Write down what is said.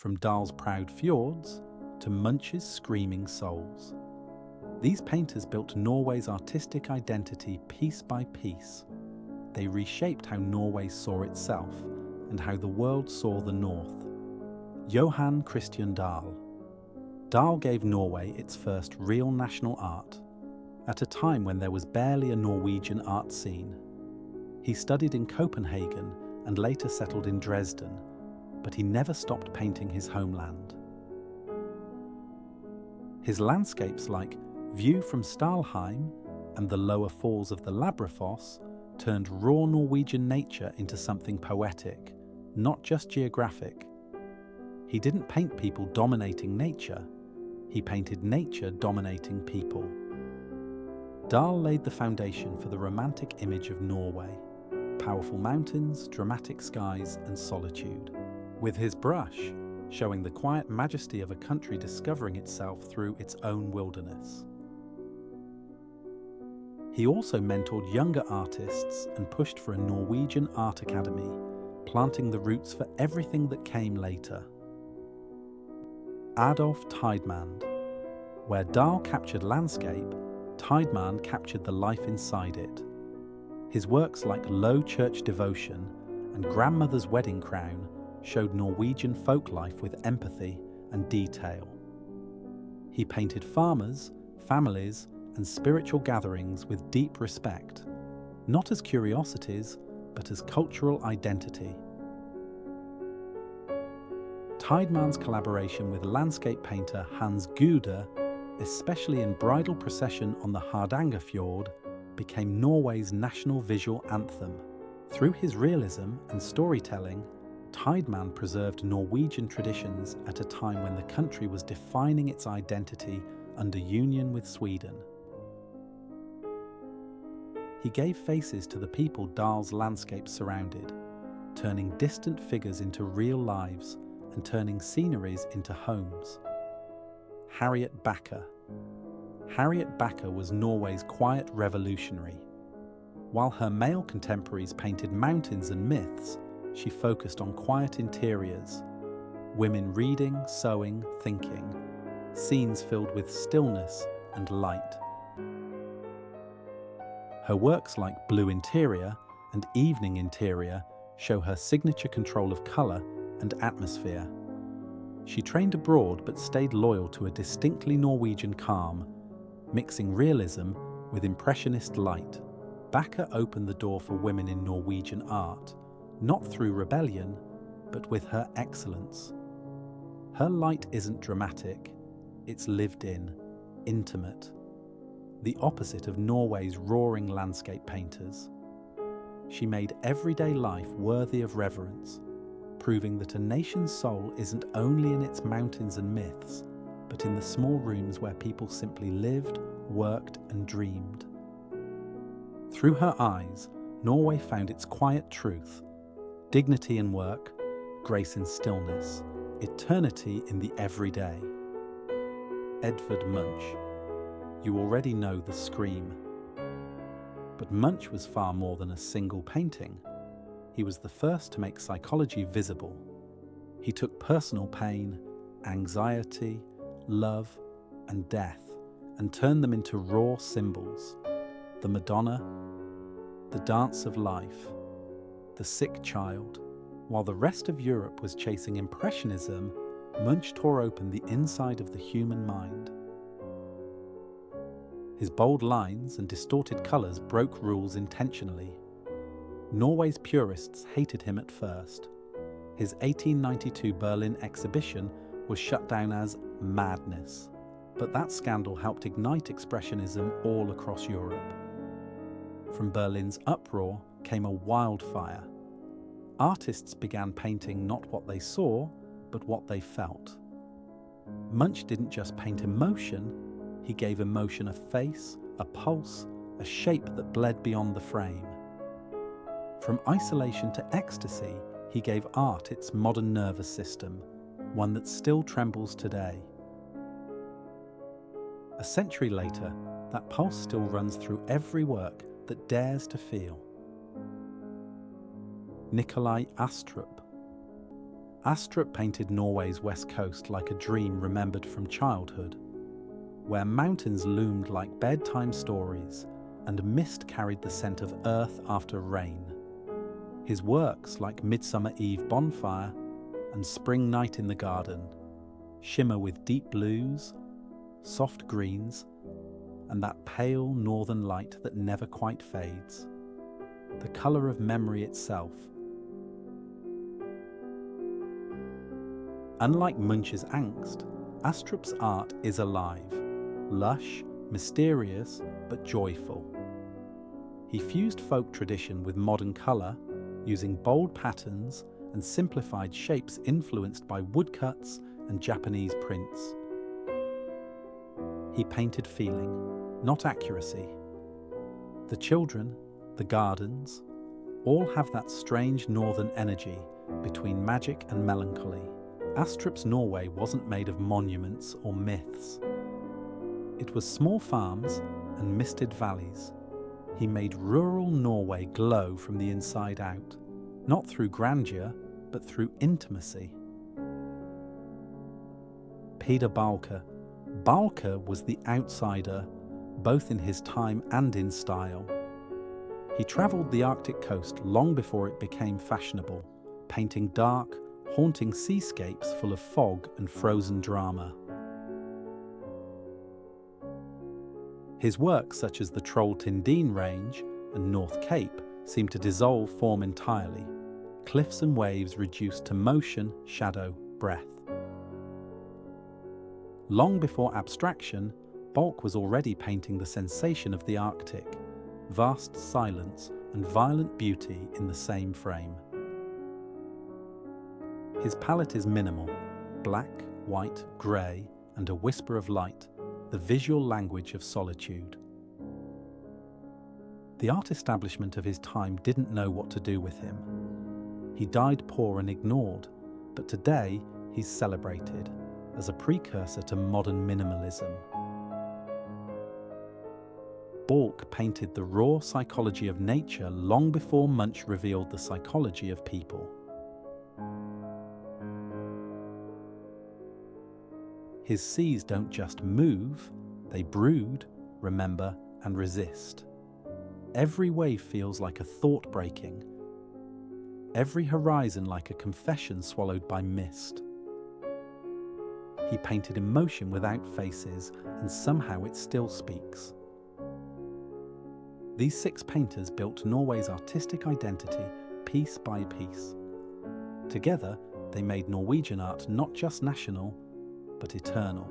from Dahl's proud fjords to Munch's screaming souls. These painters built Norway's artistic identity piece by piece. They reshaped how Norway saw itself and how the world saw the North. Johan Christian Dahl. Dahl gave Norway its first real national art, at a time when there was barely a Norwegian art scene. He studied in Copenhagen and later settled in Dresden, but he never stopped painting his homeland. His landscapes like View from Stalheim and the lower falls of the Labrafoss turned raw Norwegian nature into something poetic, not just geographic. He didn't paint people dominating nature, he painted nature dominating people. Dahl laid the foundation for the romantic image of Norway: powerful mountains, dramatic skies, and solitude. With his brush, showing the quiet majesty of a country discovering itself through its own wilderness. He also mentored younger artists and pushed for a Norwegian art academy, planting the roots for everything that came later. Adolph Tidemand. Where Dahl captured landscape, Tidemand captured the life inside it. His works like Low Church Devotion and Grandmother's Wedding Crown showed Norwegian folklife with empathy and detail. He painted farmers, families, and spiritual gatherings with deep respect, not as curiosities, but as cultural identity. Tidemand's collaboration with landscape painter Hans Gude, especially in Bridal Procession on the Hardangerfjord, became Norway's national visual anthem. Through his realism and storytelling, Tidemand preserved Norwegian traditions at a time when the country was defining its identity under union with Sweden. He gave faces to the people Dahl's landscapes surrounded, turning distant figures into real lives and turning sceneries into homes. Harriet Backer. Harriet Backer was Norway's quiet revolutionary. While her male contemporaries painted mountains and myths, she focused on quiet interiors, women reading, sewing, thinking, scenes filled with stillness and light. Her works like Blue Interior and Evening Interior show her signature control of colour and atmosphere. She trained abroad but stayed loyal to a distinctly Norwegian calm, mixing realism with impressionist light. Backer opened the door for women in Norwegian art, not through rebellion, but with her excellence. Her light isn't dramatic, it's lived in, intimate. The opposite of Norway's roaring landscape painters. She made everyday life worthy of reverence, proving that a nation's soul isn't only in its mountains and myths, but in the small rooms where people simply lived, worked, and dreamed. Through her eyes, Norway found its quiet truth: dignity in work, grace in stillness, eternity in the everyday. Edvard Munch. You already know the scream. But Munch was far more than a single painting. He was the first to make psychology visible. He took personal pain, anxiety, love, and death and turned them into raw symbols. The Madonna, the dance of life, the sick child. While the rest of Europe was chasing Impressionism, Munch tore open the inside of the human mind. His bold lines and distorted colours broke rules intentionally. Norway's purists hated him at first. His 1892 Berlin exhibition was shut down as madness, but that scandal helped ignite Expressionism all across Europe. From Berlin's uproar came a wildfire. Artists began painting not what they saw, but what they felt. Munch didn't just paint emotion, he gave emotion a face, a pulse, a shape that bled beyond the frame. From isolation to ecstasy, he gave art its modern nervous system, one that still trembles today. A century later, that pulse still runs through every work that dares to feel. Nikolai Astrup. Astrup painted Norway's west coast like a dream remembered from childhood, where mountains loomed like bedtime stories and mist carried the scent of earth after rain. His works, like Midsummer Eve Bonfire and Spring Night in the Garden, shimmer with deep blues, soft greens, and that pale northern light that never quite fades, the colour of memory itself. Unlike Munch's angst, Astrup's art is alive, lush, mysterious, but joyful. He fused folk tradition with modern colour, using bold patterns and simplified shapes influenced by woodcuts and Japanese prints. He painted feeling, not accuracy. The children, the gardens, all have that strange northern energy between magic and melancholy. Astrup's Norway wasn't made of monuments or myths. It was small farms and misted valleys. He made rural Norway glow from the inside out, not through grandeur, but through intimacy. Peder Balke. Balke was the outsider, both in his time and in style. He travelled the Arctic coast long before it became fashionable, painting dark, haunting seascapes full of fog and frozen drama. His works such as the Troll Tidemand range and North Cape seem to dissolve form entirely, cliffs and waves reduced to motion, shadow, breath. Long before abstraction, Balke was already painting the sensation of the Arctic, vast silence and violent beauty in the same frame. His palette is minimal, black, white, grey, and a whisper of light, the visual language of solitude. The art establishment of his time didn't know what to do with him. He died poor and ignored, but today he's celebrated as a precursor to modern minimalism. Balke painted the raw psychology of nature long before Munch revealed the psychology of people. His seas don't just move, they brood, remember, and resist. Every wave feels like a thought breaking, every horizon like a confession swallowed by mist. He painted emotion without faces, and somehow it still speaks. These 6 painters built Norway's artistic identity piece by piece. Together, they made Norwegian art not just national, but eternal.